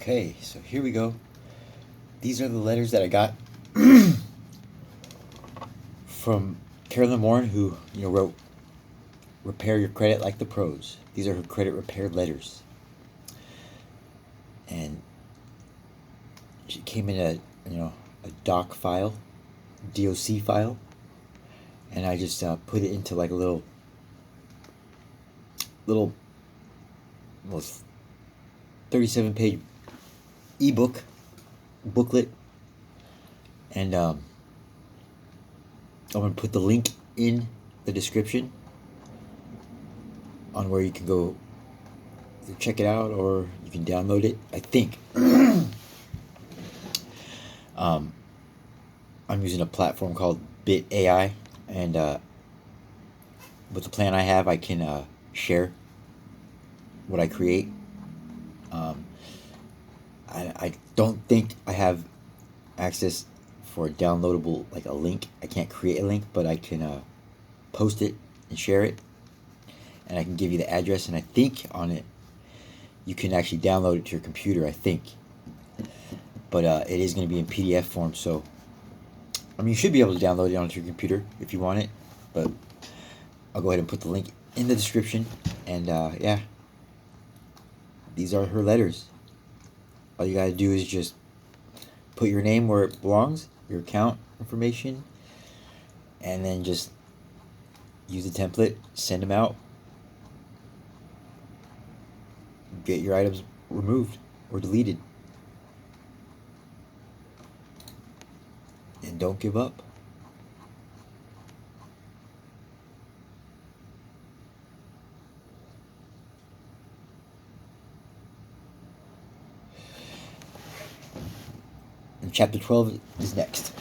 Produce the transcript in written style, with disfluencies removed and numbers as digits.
Okay, so here we go. These are the letters that I got from Carolyn Warren, who wrote "Repair Your Credit Like the Pros." These are her credit repair letters, and she came in a doc file, DOC file, and I just put it into like a little 37-page ebook booklet, and I'm gonna put the link in the description on where you can go check it out, or you can download it, I think. I'm using a platform called Bit AI, and with the plan I have, I can share what I create. I don't think I have access for a downloadable, like a link. I can't create a link, but I can post it and share it, and I can give you the address. And I think on it, you can actually download it to your computer, I think. But it is going to be in PDF form, so I mean, you should be able to download it onto your computer if you want it. But I'll go ahead and put the link in the description. And yeah, these are her letters. All you gotta do is just put your name where it belongs, your account information, and then just use the template, send them out, get your items removed or deleted. And don't give up. And chapter 12 is next.